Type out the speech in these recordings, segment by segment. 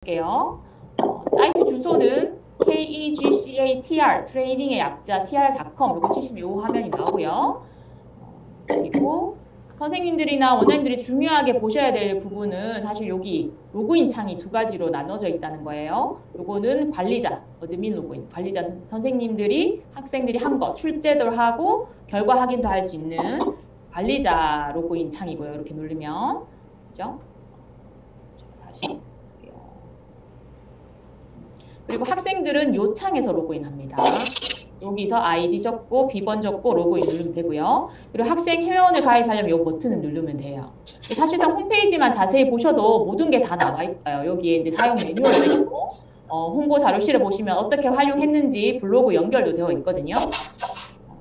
볼게요. 사이트 주소는 KEGCATR 트레이딩의 약자 tr.com 이거 치시면 이 화면이 나오고요. 그리고 선생님들이나 원장님들이 중요하게 보셔야 될 부분은 사실 여기 로그인 창이 두 가지로 나눠져 있다는 거예요. 요거는 관리자, 어드민 로그인, 관리자 선생님들이 학생들이 한 거 출제도 하고 결과 확인도 할 수 있는 관리자 로그인 창이고요. 이렇게 누르면 그죠? 다시 그리고 학생들은 요 창에서 로그인합니다. 여기서 아이디 적고 비번 적고 로그인 누르면 되고요. 그리고 학생 회원을 가입하려면 이 버튼을 누르면 돼요. 사실상 홈페이지만 자세히 보셔도 모든 게 다 나와 있어요. 여기에 이제 사용 매뉴얼도 있고 홍보 자료실에 보시면 어떻게 활용했는지 블로그 연결도 되어 있거든요.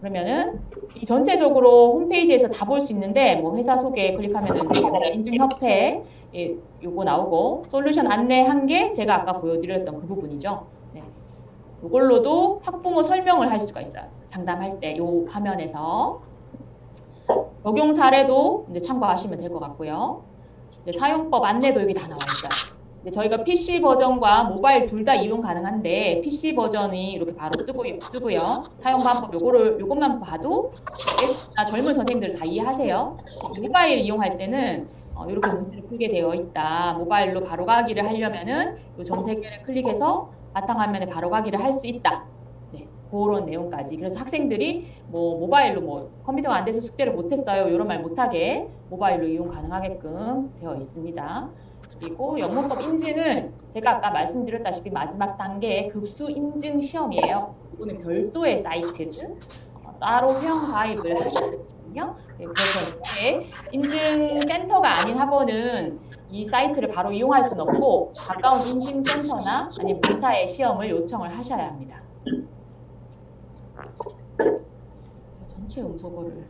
그러면은 이 전체적으로 홈페이지에서 다 볼 수 있는데 뭐 회사 소개 클릭하면은 인증협회 요거 나오고 솔루션 안내한 게 제가 아까 보여드렸던 그 부분이죠. 네. 이걸로도 학부모 설명을 할 수가 있어요. 상담할 때 요 화면에서 적용 사례도 이제 참고하시면 될 것 같고요. 이제 사용법 안내도 여기 다 나와 있어요. 이제 저희가 PC 버전과 모바일 둘 다 이용 가능한데 PC 버전이 이렇게 바로 뜨고요. 사용 방법 요것만 봐도 젊은 선생님들 다 이해하세요. 모바일 이용할 때는 이렇게 문제를 풀게 되어 있다. 모바일로 바로 가기를 하려면은 이 정세개를 클릭해서 바탕화면에 바로 가기를 할 수 있다. 네, 그런 내용까지. 그래서 학생들이 뭐 모바일로 뭐 컴퓨터가 안 돼서 숙제를 못했어요. 이런 말 못하게 모바일로 이용 가능하게끔 되어 있습니다. 그리고 영문법 인증은 제가 아까 말씀드렸다시피 마지막 단계의 급수 인증 시험이에요. 이거는 별도의 사이트. 따로 회원 가입을 하셔야 되거든요. 네, 그래서 이렇게 인증센터가 아닌 학원은 이 사이트를 바로 이용할 수는 없고 가까운 인증센터나 아니면 본사에 시험을 요청을 하셔야 합니다. 전체 음소거를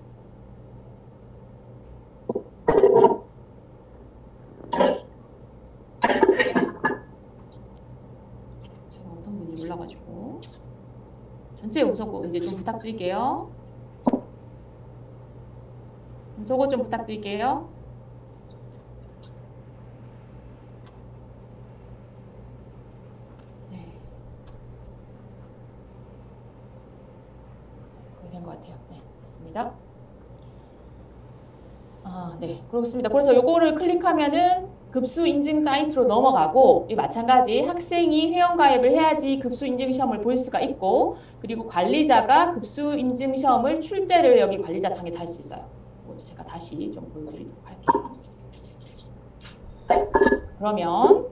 제가 어떤 분이 몰라가지고 전체 음소거 이제 좀 부탁드릴게요. 음소거 좀 부탁드릴게요. 네. 된 것 같아요. 네, 됐습니다. 네, 그렇습니다. 그래서 요거를 클릭하면은 급수 인증 사이트로 넘어가고 마찬가지 학생이 회원 가입을 해야지 급수 인증 시험을 볼 수가 있고 그리고 관리자가 급수 인증 시험을 출제를 여기 관리자 창에서 할 수 있어요. 제가 다시 좀 보여드리도록 할게요. 그러면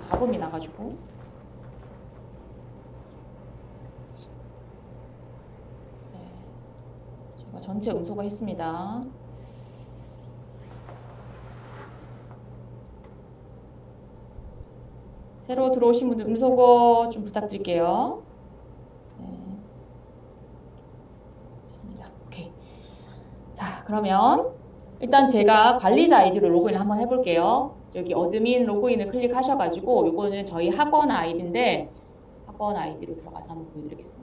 잡음이 나가지고 제가 전체 음소거 했습니다. 새로 들어오신 분들 음소거 좀 부탁드릴게요. 네. 좋습니다. 오케이. 자, 그러면 일단 제가 관리자 아이디로 로그인을 한번 해볼게요. 여기 어드민 로그인을 클릭하셔가지고 이거는 저희 학원 아이디인데 학원 아이디로 들어가서 한번 보여드리겠습니다.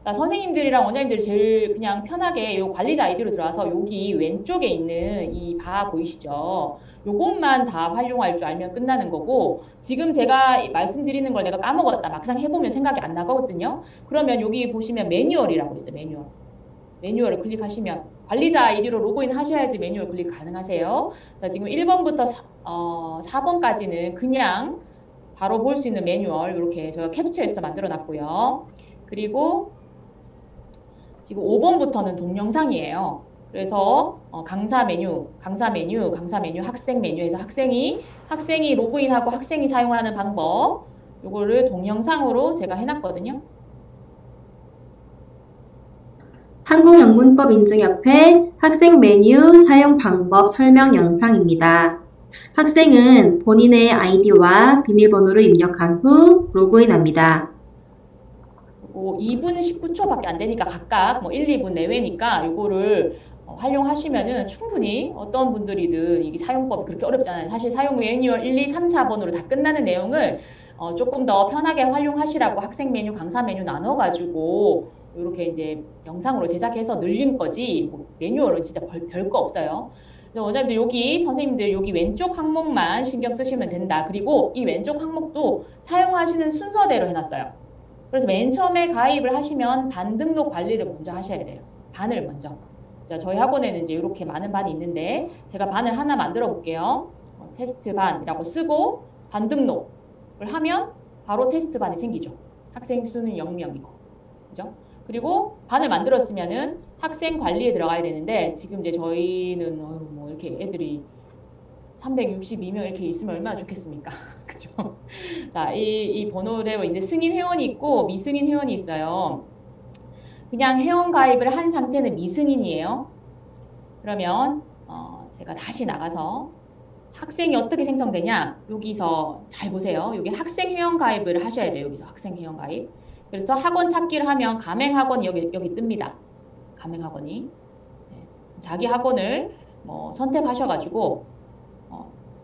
그러니까 선생님들이랑 원장님들이 제일 그냥 편하게 이 관리자 아이디로 들어와서 여기 왼쪽에 있는 이 바 보이시죠? 요것만 다 활용할 줄 알면 끝나는 거고 지금 제가 말씀드리는 걸 내가 까먹었다 막상 해보면 생각이 안 나거든요. 그러면 여기 보시면 매뉴얼이라고 있어요. 매뉴얼. 매뉴얼을 클릭하시면 관리자 아이디로 로그인 하셔야지 매뉴얼 클릭 가능하세요. 자, 지금 1번부터 4번까지는 그냥 바로 볼 수 있는 매뉴얼 이렇게 제가 캡처해서 만들어 놨고요. 그리고 지금 5번부터는 동영상이에요. 그래서 강사 메뉴, 학생 메뉴에서 학생이 로그인하고 학생이 사용하는 방법 요거를 동영상으로 제가 해놨거든요. 한국영문법인증협회 학생 메뉴 사용 방법 설명 영상입니다. 학생은 본인의 아이디와 비밀번호를 입력한 후 로그인합니다. 2분 19초밖에 안 되니까 각각 뭐 1, 2분 내외니까 요거를 활용하시면은 충분히 어떤 분들이든 이게 사용법이 그렇게 어렵지 않아요. 사실 사용 매뉴얼 1, 2, 3, 4번으로 다 끝나는 내용을 조금 더 편하게 활용하시라고 학생 메뉴, 강사 메뉴 나눠가지고 이렇게 이제 영상으로 제작해서 늘린 거지 뭐 매뉴얼은 진짜 별거 없어요. 그래서 원장님들 여기 선생님들 여기 왼쪽 항목만 신경 쓰시면 된다. 그리고 이 왼쪽 항목도 사용하시는 순서대로 해놨어요. 그래서 맨 처음에 가입을 하시면 반 등록 관리를 먼저 하셔야 돼요. 반을 먼저. 자, 저희 학원에는 이제 이렇게 많은 반이 있는데 제가 반을 하나 만들어 볼게요. 테스트 반이라고 쓰고 반 등록을 하면 바로 테스트 반이 생기죠. 학생 수는 0명이고. 그죠? 그리고 반을 만들었으면은 학생 관리에 들어가야 되는데 지금 이제 저희는 뭐 이렇게 애들이 362명 이렇게 있으면 얼마나 좋겠습니까? 그죠? 자, 이 번호를 이제 승인 회원이 있고 미승인 회원이 있어요. 그냥 회원 가입을 한 상태는 미승인이에요. 그러면 제가 다시 나가서 학생이 어떻게 생성되냐? 여기서 잘 보세요. 여기 학생 회원 가입을 하셔야 돼요. 여기서 학생 회원 가입. 그래서 학원 찾기를 하면 가맹학원이 여기 뜹니다. 가맹학원이. 네. 자기 학원을 뭐 선택하셔가지고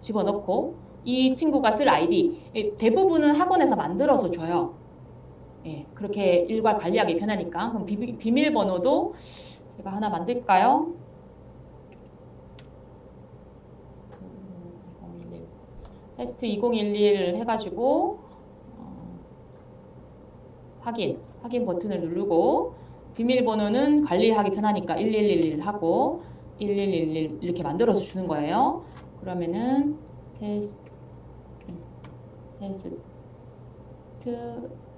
집어넣고 이 친구가 쓸 아이디 대부분은 학원에서 만들어서 줘요. 예, 그렇게 일괄 관리하기 편하니까. 그럼 비밀번호도 제가 하나 만들까요? 2011. 테스트 2011 해가지고 확인 버튼을 누르고 비밀번호는 관리하기 편하니까 1111 하고 1111 이렇게 만들어서 주는 거예요. 그러면은 테스트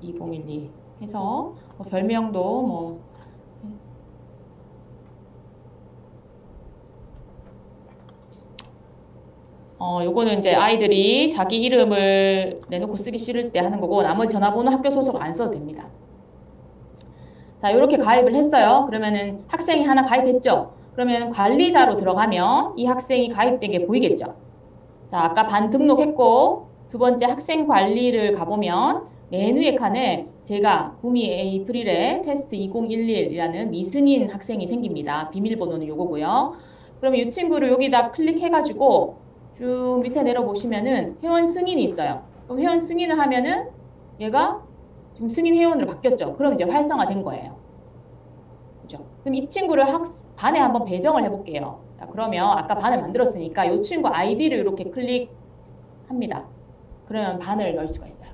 2012 해서 별명도 뭐 요거는 이제 아이들이 자기 이름을 내놓고 쓰기 싫을 때 하는 거고 나머지 전화번호 학교 소속 안 써도 됩니다. 자, 이렇게 가입을 했어요. 그러면은 학생이 하나 가입했죠. 그러면 관리자로 들어가면 이 학생이 가입된 게 보이겠죠. 자, 아까 반 등록했고 두 번째 학생 관리를 가보면 맨 위에 칸에 제가 구미 에이프릴에 테스트 2011이라는 미승인 학생이 생깁니다. 비밀번호는 요거고요. 그러면 이 친구를 여기다 클릭해가지고 쭉 밑에 내려보시면은 회원 승인이 있어요. 그럼 회원 승인을 하면은 얘가 지금 승인 회원으로 바뀌었죠. 그럼 이제 활성화된 거예요. 그죠? 그럼 이 친구를 반에 한번 배정을 해볼게요. 자, 그러면 아까 반을 만들었으니까 이 친구 아이디를 이렇게 클릭합니다. 그러면 반을 넣을 수가 있어요.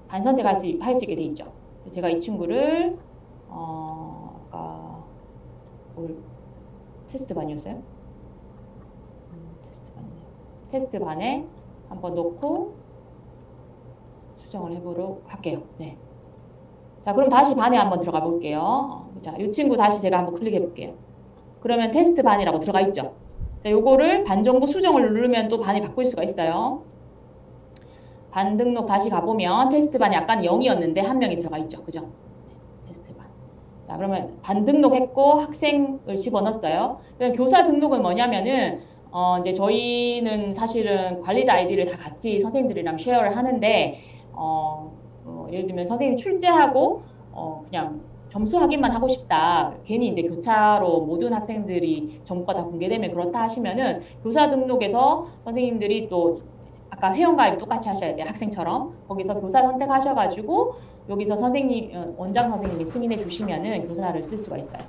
반 선택할 수 있게 돼 있죠. 제가 이 친구를 아까 테스트 반이었어요? 테스트 반에 한번 넣고 수정을 해보도록 할게요. 네. 자, 그럼 다시 반에 한번 들어가 볼게요. 자, 이 친구 다시 제가 한번 클릭해 볼게요. 그러면 테스트 반이라고 들어가 있죠. 자, 요거를 반 정도 수정을 누르면 또 반이 바꿀 수가 있어요. 반 등록 다시 가보면 테스트 반이 약간 0이었는데 한 명이 들어가 있죠. 그죠? 네, 테스트 반. 자, 그러면 반 등록했고 학생을 집어넣었어요. 그럼 교사 등록은 뭐냐면은 이제 저희는 사실은 관리자 아이디를 다 같이 선생님들이랑 쉐어를 하는데 예를 들면 선생님 출제하고 그냥 점수 확인만 하고 싶다. 괜히 이제 교차로 모든 학생들이 정보가 다 공개되면 그렇다 하시면은 교사 등록에서 선생님들이 또 아까 회원가입 똑같이 하셔야 돼요. 학생처럼. 거기서 교사 선택하셔가지고 여기서 선생님, 원장 선생님이 승인해 주시면은 교사를 쓸 수가 있어요.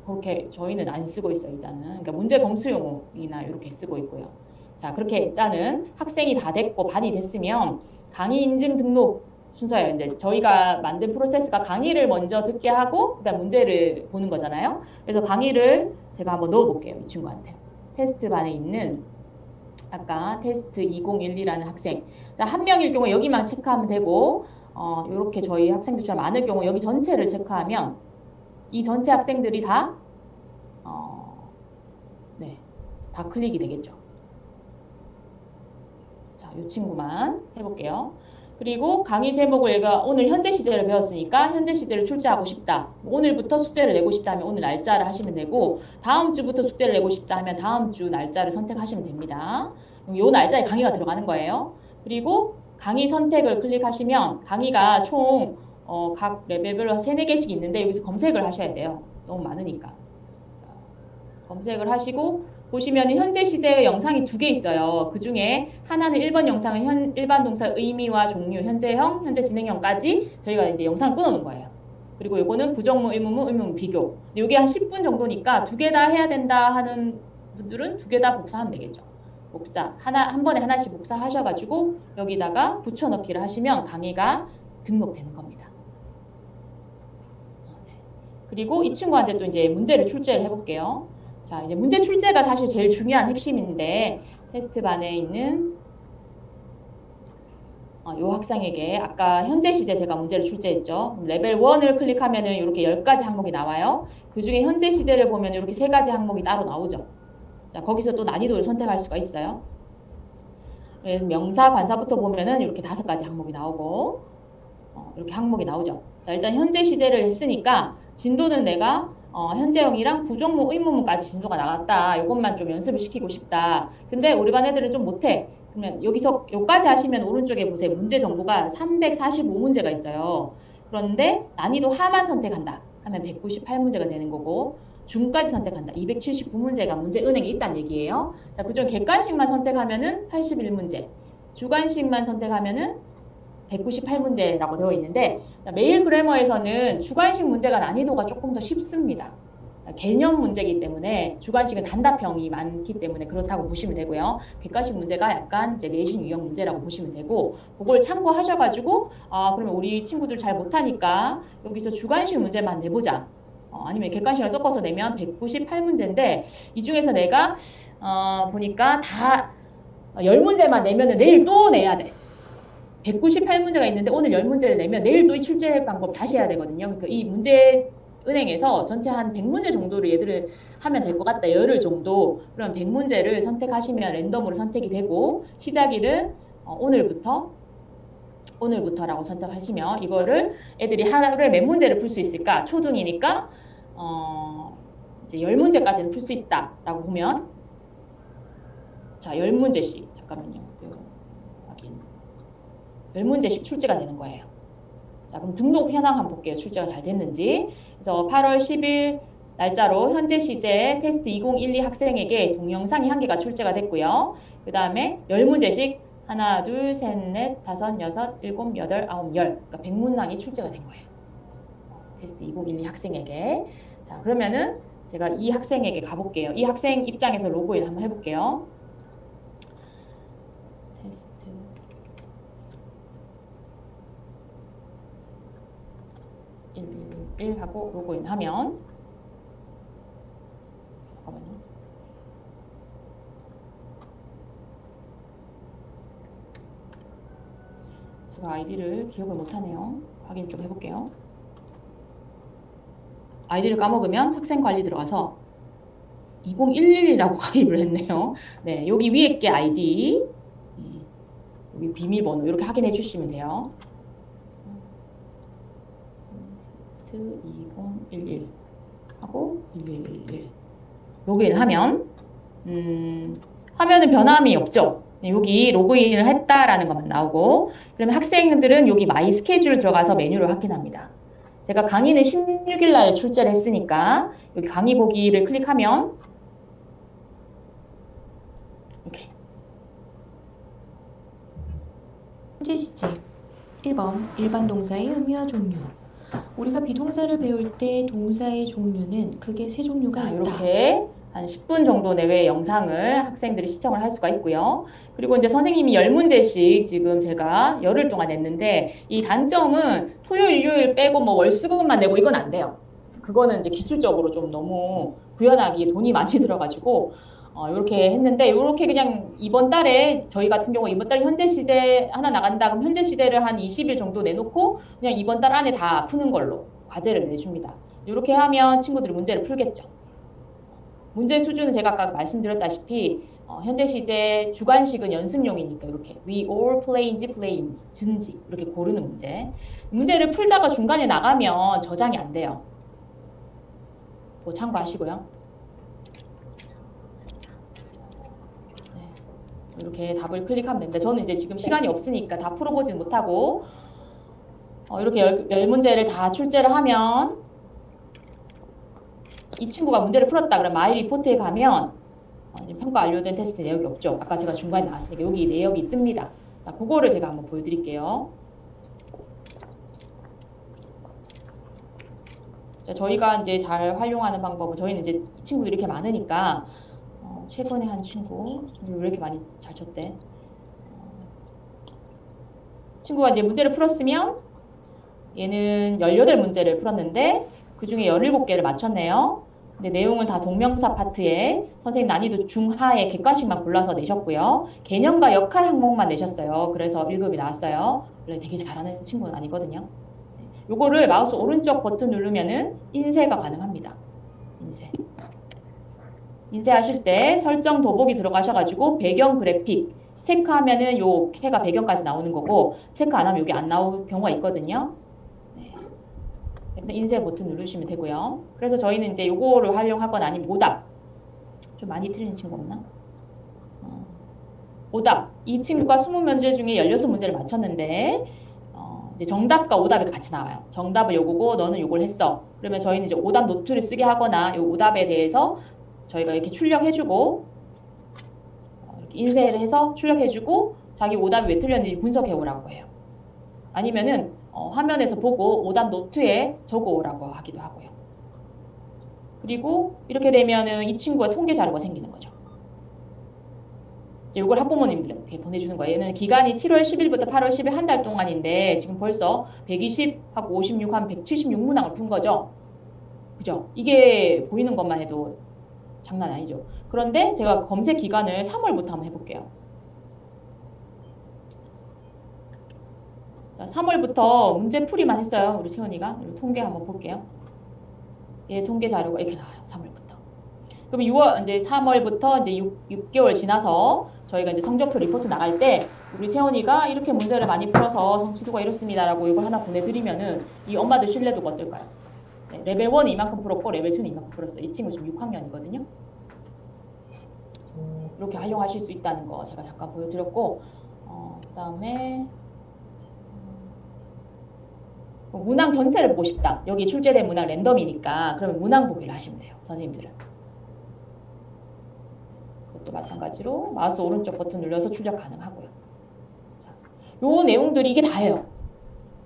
그렇게 저희는 안 쓰고 있어요, 일단은. 그러니까 문제 검수용이나 이렇게 쓰고 있고요. 자, 그렇게 일단은 학생이 다 됐고 반이 됐으면 강의 인증 등록 순서예요. 이제 저희가 만든 프로세스가 강의를 먼저 듣게 하고 그다음 문제를 보는 거잖아요. 그래서 강의를 제가 한번 넣어볼게요, 이 친구한테. 테스트 반에 있는 아까 테스트 2012라는 학생. 자, 한 명일 경우 여기만 체크하면 되고 이렇게 저희 학생들처럼 많을 경우 여기 전체를 체크하면 이 전체 학생들이 다 다 클릭이 되겠죠. 자, 이 친구만 해볼게요. 그리고 강의 제목을 얘가 오늘 현재 시제를 배웠으니까 현재 시제를 출제하고 싶다. 오늘부터 숙제를 내고 싶다 하면 오늘 날짜를 하시면 되고 다음 주부터 숙제를 내고 싶다 하면 다음 주 날짜를 선택하시면 됩니다. 이 날짜에 강의가 들어가는 거예요. 그리고 강의 선택을 클릭하시면 강의가 총 각 레벨별로 3, 4개씩 있는데 여기서 검색을 하셔야 돼요. 너무 많으니까. 검색을 하시고 보시면 현재 시제의 영상이 두 개 있어요. 그 중에 하나는 1번 영상은 일반 동사 의미와 종류, 현재형, 현재 진행형까지 저희가 이제 영상을 끊어놓은 거예요. 그리고 요거는 부정문, 의문문, 의문문 비교. 요게 한 10분 정도니까 두 개 다 해야 된다 하는 분들은 두 개 다 복사하면 되겠죠. 복사, 한 번에 하나씩 복사하셔가지고 여기다가 붙여넣기를 하시면 강의가 등록되는 겁니다. 그리고 이 친구한테 또 이제 문제를 출제를 해볼게요. 자, 이제 문제 출제가 사실 제일 중요한 핵심인데, 테스트반에 있는 요 학생에게 아까 현재 시제 제가 문제를 출제했죠. 레벨 1을 클릭하면은 이렇게 10가지 항목이 나와요. 그 중에 현재 시제를 보면 이렇게 3가지 항목이 따로 나오죠. 자, 거기서 또 난이도를 선택할 수가 있어요. 그래서 명사, 관사부터 보면은 이렇게 5가지 항목이 나오고, 이렇게 항목이 나오죠. 자, 일단 현재 시제를 했으니까 진도는 내가 현재형이랑 부정문, 의문문까지 진도가 나갔다. 이것만 좀 연습을 시키고 싶다. 근데 우리 반 애들은 좀 못해. 그러면 여기서 여기까지 하시면 오른쪽에 보세요. 문제 정보가 345문제가 있어요. 그런데 난이도 하만 선택한다 하면 198문제가 되는 거고, 중까지 선택한다. 279문제가 문제 은행에 있다는 얘기예요. 자, 그중 객관식만 선택하면은 81문제, 주관식만 선택하면은 198문제라고 되어 있는데, 메일 그래머에서는 주관식 문제가 난이도가 조금 더 쉽습니다. 개념 문제이기 때문에 주관식은 단답형이 많기 때문에 그렇다고 보시면 되고요. 객관식 문제가 약간 이제 내신 유형 문제라고 보시면 되고, 그걸 참고하셔가지고 그러면 우리 친구들 잘 못하니까 여기서 주관식 문제만 내보자. 아니면 객관식을 섞어서 내면 198문제인데 이 중에서 내가 보니까 다 10문제만 내면은 내일 또 내야 돼. 198문제가 있는데 오늘 10문제를 내면 내일 또 이 출제 방법 다시 해야 되거든요. 그러니까 이 문제 은행에서 전체 한 100문제 정도를 얘들을 하면 될 것 같다. 열흘 정도. 그럼 100문제를 선택하시면 랜덤으로 선택이 되고, 시작일은 오늘부터라고 선택하시면 이거를 애들이 하루에 몇 문제를 풀 수 있을까? 초등이니까 이제 10문제까지는 풀 수 있다라고 보면, 자, 10문제씩 잠깐만요. 확인. 10문제씩 출제가 되는 거예요. 자, 그럼 등록 현황 한번 볼게요. 출제가 잘 됐는지. 그래서 8월 10일 날짜로 현재 시제 테스트 2012 학생에게 동영상이 1개가 출제가 됐고요. 그 다음에 10문제씩 하나, 둘, 셋, 넷, 다섯, 여섯, 일곱, 여덟, 아홉, 열. 그러니까 100문항이 출제가 된 거예요. 테스트 2012 학생에게. 자, 그러면은 제가 이 학생에게 가볼게요. 이 학생 입장에서 로그인 한번 해볼게요. 테스트 111 하고 로그인 하면, 잠깐만요. 제가 아이디를 기억을 못하네요. 확인 좀 해볼게요. 아이디를 까먹으면 학생 관리 들어가서 2011이라고 가입을 했네요. 네, 여기 위에 게 아이디, 여기 비밀번호 이렇게 확인해 주시면 돼요. 2011 하고 1111 로그인 하면 화면은 변함이 없죠. 여기 로그인을 했다라는 것만 나오고, 그러면 학생들은 여기 마이 스케줄 들어가서 메뉴를 확인합니다. 제가 강의는 16일 날 출제를 했으니까 여기 강의 보기를 클릭하면 이렇게 현재 시제 1번 일반 동사의 의미와 종류. 우리가 비동사를 배울 때 동사의 종류는 크게 세 종류가 있다. 이렇게 한 10분 정도 내외의 영상을 학생들이 시청을 할 수가 있고요. 그리고 이제 선생님이 10문제씩 지금 제가 열흘 동안 냈는데, 이 단점은 토요일, 일요일 빼고 뭐 월수금만 내고 이건 안 돼요. 그거는 이제 기술적으로 좀 너무 구현하기에 돈이 많이 들어가지고 이렇게 했는데, 이렇게 그냥 이번 달에 저희 같은 경우 이번 달 현재 시제 하나 나간다 그럼 현재 시제를 한 20일 정도 내놓고 그냥 이번 달 안에 다 푸는 걸로 과제를 내줍니다. 이렇게 하면 친구들이 문제를 풀겠죠. 문제 수준은 제가 아까 말씀드렸다시피 현재 시제 주관식은 연습용이니까 이렇게 we all play인지 play인지 이렇게 고르는 문제. 문제를 풀다가 중간에 나가면 저장이 안 돼요. 그거 참고하시고요. 이렇게 답을 클릭하면 됩니다. 저는 이제 지금 시간이 없으니까 다 풀어보진 못하고 이렇게 10문제를 다 출제를 하면 이 친구가 문제를 풀었다 그러면 마이 리포트에 가면 평가 완료된 테스트 내역이 없죠. 아까 제가 중간에 나왔으니까 여기 내역이 뜹니다. 자, 그거를 제가 한번 보여드릴게요. 자, 저희가 이제 잘 활용하는 방법은 저희는 이제 이 친구들이 이렇게 많으니까 최근에 한 친구 왜 이렇게 많이 잘 쳤대? 친구가 이제 문제를 풀었으면 얘는 18문제를 풀었는데 그 중에 17개를 맞췄네요. 근데 내용은 다 동명사 파트에 선생님 난이도 중하에 객관식만 골라서 내셨고요. 개념과 역할 항목만 내셨어요. 그래서 1급이 나왔어요. 원래 되게 잘하는 친구는 아니거든요. 요거를 마우스 오른쪽 버튼 누르면은 인쇄가 가능합니다. 인쇄하실 때 설정 도복이 들어가셔가지고 배경 그래픽 체크하면은 요 해가 배경까지 나오는 거고 체크 안 하면 여기 안 나올 경우가 있거든요. 그래서 인쇄 버튼 누르시면 되고요. 그래서 저희는 이제 요거를 활용하거나 아니면 오답. 좀 많이 틀리는 친구 없나? 오답. 이 친구가 20문제 중에 16문제를 맞췄는데 이제 정답과 오답이 같이 나와요. 정답은 요거고 너는 요걸 했어. 그러면 저희는 이제 오답 노트를 쓰게 하거나 요 오답에 대해서 저희가 이렇게 출력해주고 이렇게 인쇄를 해서 출력해주고 자기 오답이 왜 틀렸는지 분석해오라고 해요. 아니면은 화면에서 보고 오답 노트에 적어오라고 하기도 하고요. 그리고 이렇게 되면은 이 친구가 통계 자료가 생기는 거죠. 이걸 학부모님들한테 보내주는 거예요. 얘는 기간이 7월 10일부터 8월 10일 한 달 동안인데 지금 벌써 120하고 56 한 176문항을 푼 거죠. 그죠? 이게 보이는 것만 해도 장난 아니죠. 그런데 제가 검색 기간을 3월부터 한번 해볼게요. 자, 3월부터 문제풀이만 했어요. 우리 채원이가. 통계 한번 볼게요. 얘 통계 자료가 이렇게 나와요. 3월부터. 그럼 6월, 이제 3월부터 이제 6개월 지나서 저희가 이제 성적표 리포트 나갈 때 우리 채원이가 이렇게 문제를 많이 풀어서 성취도가 이렇습니다라고 이걸 하나 보내드리면은 이 엄마들 신뢰도가 어떨까요? 네, 레벨 1은 이만큼 풀었고 레벨 2는 이만큼 풀었어요. 이 친구 지금 6학년이거든요. 이렇게 활용하실 수 있다는 거 제가 잠깐 보여드렸고 그 다음에 문항 전체를 보고 싶다. 여기 출제된 문항 랜덤이니까 그러면 문항 보기를 하시면 돼요. 선생님들은. 그것도 마찬가지로 마우스 오른쪽 버튼 눌러서 출력 가능하고요. 자, 요 내용들이 이게 다예요.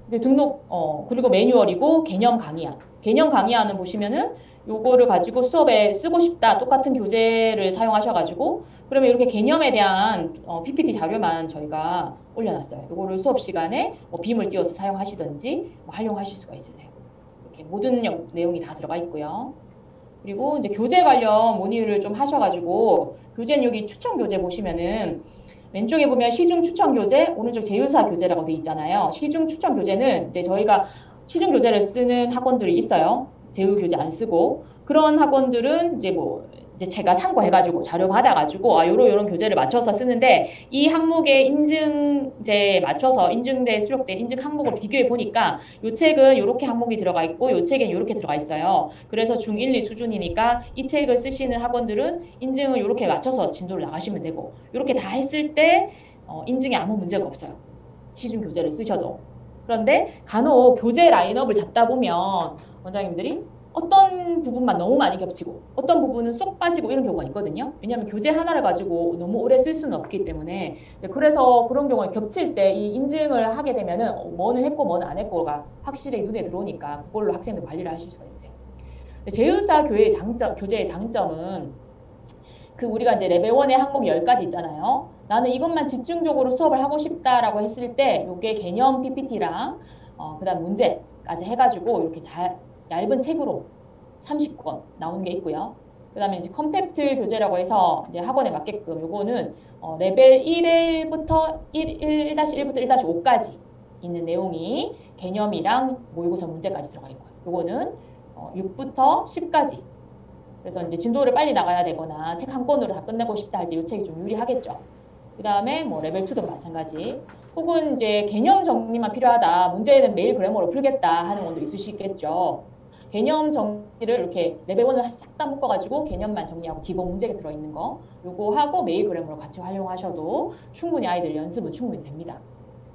근데 등록 그리고 매뉴얼이고 개념 강의안. 개념 강의안은 보시면은 요거를 가지고 수업에 쓰고 싶다. 똑같은 교재를 사용하셔가지고 그러면 이렇게 개념에 대한 PPT 자료만 저희가 올려놨어요. 요거를 수업 시간에 빔을 띄워서 사용하시든지 활용하실 수가 있으세요. 이렇게 모든 내용이 다 들어가 있고요. 그리고 이제 교재 관련 문의를 좀 하셔가지고 교재는 여기 추천 교재 보시면은 왼쪽에 보면 시중 추천 교재, 오른쪽 제휴사 교재라고 되어 있잖아요. 시중 추천 교재는 이제 저희가 시중 교재를 쓰는 학원들이 있어요. 제휴 교재 안 쓰고 그런 학원들은 이제 제가 참고해가지고 자료 받아가지고 요런 교재를 맞춰서 쓰는데 이 항목의 인증제에 맞춰서 인증대에 수록된 인증 항목을 비교해 보니까 이 책은 이렇게 항목이 들어가 있고 이 책엔 이렇게 들어가 있어요. 그래서 중1, 2 수준이니까 이 책을 쓰시는 학원들은 인증을 이렇게 맞춰서 진도를 나가시면 되고 이렇게 다 했을 때 인증에 아무 문제가 없어요. 시중 교재를 쓰셔도. 그런데 간혹 교재 라인업을 잡다 보면 원장님들이 어떤 부분만 너무 많이 겹치고 어떤 부분은 쏙 빠지고 이런 경우가 있거든요. 왜냐하면 교재 하나를 가지고 너무 오래 쓸 수는 없기 때문에 그래서 그런 경우에 겹칠 때 이 인증을 하게 되면은 뭐는 했고 뭐는 안 했고가 확실히 눈에 들어오니까 그걸로 학생들 관리를 하실 수가 있어요. 제휴사 교재의 장점은 우리가 이제 레벨 1의 항목 10가지 있잖아요. 나는 이것만 집중적으로 수업을 하고 싶다라고 했을 때 이게 개념 PPT랑 그다음 문제까지 해가지고 이렇게 얇은 책으로 30권 나오는 게 있고요. 그 다음에 이제 컴팩트 교재라고 해서 이제 학원에 맞게끔 요거는 레벨 1부터 1-1부터 1-5까지 있는 내용이 개념이랑 모의고사 문제까지 들어가 있고요. 요거는 6부터 10까지. 그래서 이제 진도를 빨리 나가야 되거나 책 한 권으로 다 끝내고 싶다 할 때 이 책이 좀 유리하겠죠. 그 다음에 레벨 2도 마찬가지. 혹은 이제 개념 정리만 필요하다. 문제는 매일 그래머로 풀겠다 하는 분도 있으시겠죠. 개념 정리를 이렇게 레벨 1을 싹 다 묶어가지고 개념만 정리하고 기본 문제가 들어있는 거 요거 하고 메일 그래머로 같이 활용하셔도 충분히 아이들 연습은 충분히 됩니다.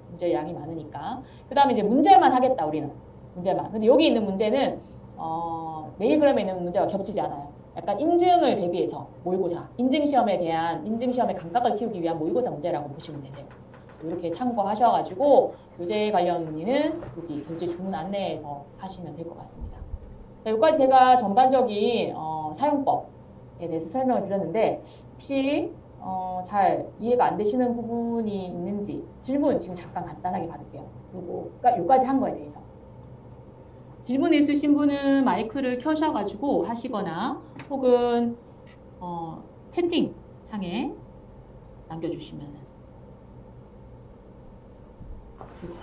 문제 양이 많으니까. 그 다음에 이제 문제만 하겠다 우리는. 문제만. 근데 여기 있는 문제는 메일 그램에 있는 문제가 겹치지 않아요. 약간 인증을 대비해서 모의고사, 인증시험에 대한 인증시험의 감각을 키우기 위한 모의고사 문제라고 보시면 되세요. 이렇게 참고하셔가지고 교재 관련 문의는 여기 교재 주문 안내에서 하시면 될 것 같습니다. 여기까지 제가 전반적인 사용법에 대해서 설명을 드렸는데 혹시 잘 이해가 안 되시는 부분이 있는지 질문 지금 잠깐 간단하게 받을게요. 요까지 한 거에 대해서. 질문 있으신 분은 마이크를 켜셔가지고 하시거나 혹은 채팅창에 남겨주시면.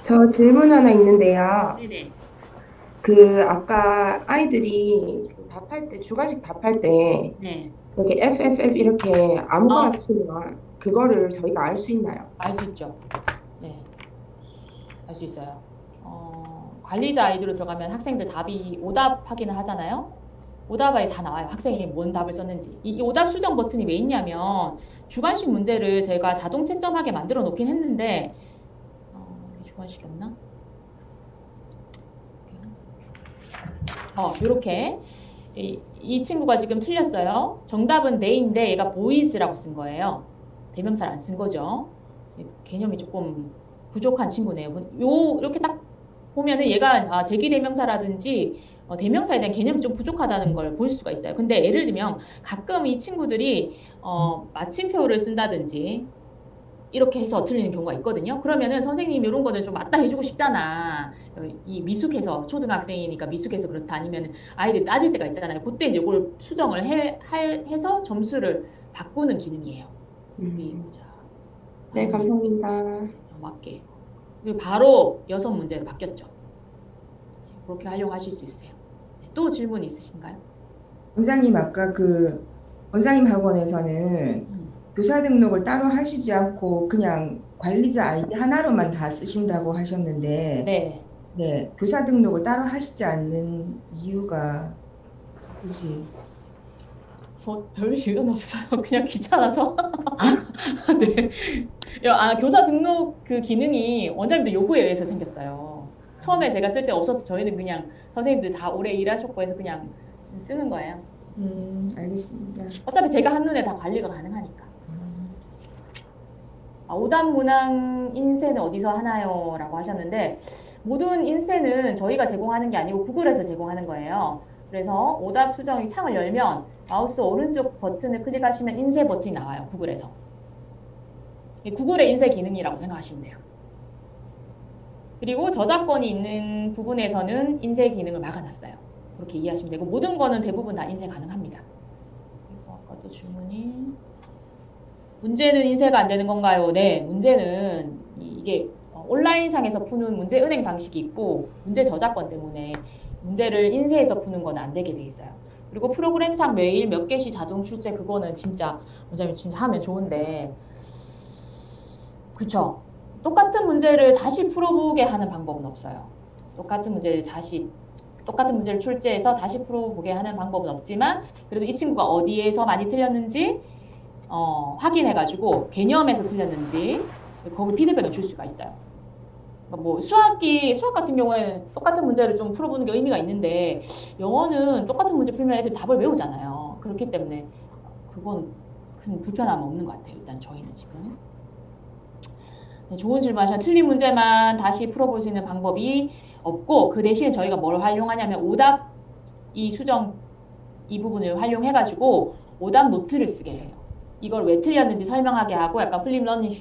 저 질문 하나 있는데요. 네네. 아까 아이들이 답할 때, 주관식 답할 때, 네. 이렇게 FFF 이렇게 아무거나 치면 그거를 저희가 알 수 있나요? 알 수 있죠. 네. 알 수 있어요. 관리자 아이디로 들어가면 학생들 답이 오답 확인을 하잖아요. 오답에 다 나와요. 학생이 뭔 답을 썼는지. 이 오답 수정 버튼이 왜 있냐면 주관식 문제를 제가 자동 채점하게 만들어 놓긴 했는데 주관식이 없나? 이렇게 이 친구가 지금 틀렸어요. 정답은 네인데 얘가 보이즈라고 쓴 거예요. 대명사를 안 쓴 거죠. 개념이 조금 부족한 친구네요. 이렇게 딱 보면은 얘가 제기대명사라든지 대명사에 대한 개념이 좀 부족하다는 걸 볼 수가 있어요. 근데 예를 들면 가끔 이 친구들이 마침표를 쓴다든지 이렇게 해서 틀리는 경우가 있거든요. 그러면은 선생님이 이런 거는 좀 맞다 해주고 싶잖아. 이 미숙해서 초등학생이니까 미숙해서 그렇다 아니면 아이들 따질 때가 있잖아요. 그때 이제 이걸 수정을 해서 점수를 바꾸는 기능이에요. 네, 감사합니다. 맞게. 그리고 바로 6문제로 바뀌었죠. 그렇게 활용하실 수 있어요. 또 질문 있으신가요? 원장님 아까 원장님 학원에서는 교사 등록을 따로 하시지 않고 그냥 관리자 아이디 하나로만 다 쓰신다고 하셨는데 네. 네, 교사 등록을 따로 하시지 않는 이유가 혹시 별 이유는 없어요. 그냥 귀찮아서. 네. 교사 등록 그 기능이 원장님들 요구에 의해서 생겼어요. 처음에 제가 쓸 때 없어서 저희는 그냥 선생님들 다 오래 일하셨고 해서 그냥 쓰는 거예요. 알겠습니다. 어차피 제가 한눈에 다 관리가 가능하니까. 오답 문항 인쇄는 어디서 하나요? 라고 하셨는데 모든 인쇄는 저희가 제공하는 게 아니고 구글에서 제공하는 거예요. 그래서 오답 수정 창을 열면 마우스 오른쪽 버튼을 클릭하시면 인쇄 버튼이 나와요. 구글에서. 구글의 인쇄 기능이라고 생각하시면 돼요. 그리고 저작권이 있는 부분에서는 인쇄 기능을 막아놨어요. 그렇게 이해하시면 되고 모든 거는 대부분 다 인쇄 가능합니다. 그리고 아까 또 질문이 문제는 인쇄가 안 되는 건가요? 네, 문제는 이게 온라인상에서 푸는 문제 은행 방식이 있고 문제 저작권 때문에 문제를 인쇄해서 푸는 건 안 되게 돼 있어요. 그리고 프로그램상 매일 몇 개씩 자동 출제 그거는 진짜 원장님 진짜 하면 좋은데 그쵸? 똑같은 문제를 다시 풀어보게 하는 방법은 없어요. 똑같은 문제를 출제해서 다시 풀어보게 하는 방법은 없지만 그래도 이 친구가 어디에서 많이 틀렸는지 확인해가지고 개념에서 틀렸는지 거기 피드백을 줄 수가 있어요. 그러니까 뭐 수학 같은 경우에는 똑같은 문제를 좀 풀어보는 게 의미가 있는데 영어는 똑같은 문제 풀면 애들 답을 외우잖아요. 그렇기 때문에 그건 큰 불편함은 없는 것 같아요. 일단 저희는 지금. 네, 좋은 질문 하시면 틀린 문제만 다시 풀어볼 수 있는 방법이 없고 그 대신에 저희가 뭘 활용하냐면 오답 이 부분을 활용해가지고 오답 노트를 쓰게 해요. 이걸 왜 틀렸는지 설명하게 하고 약간 플립 러닝식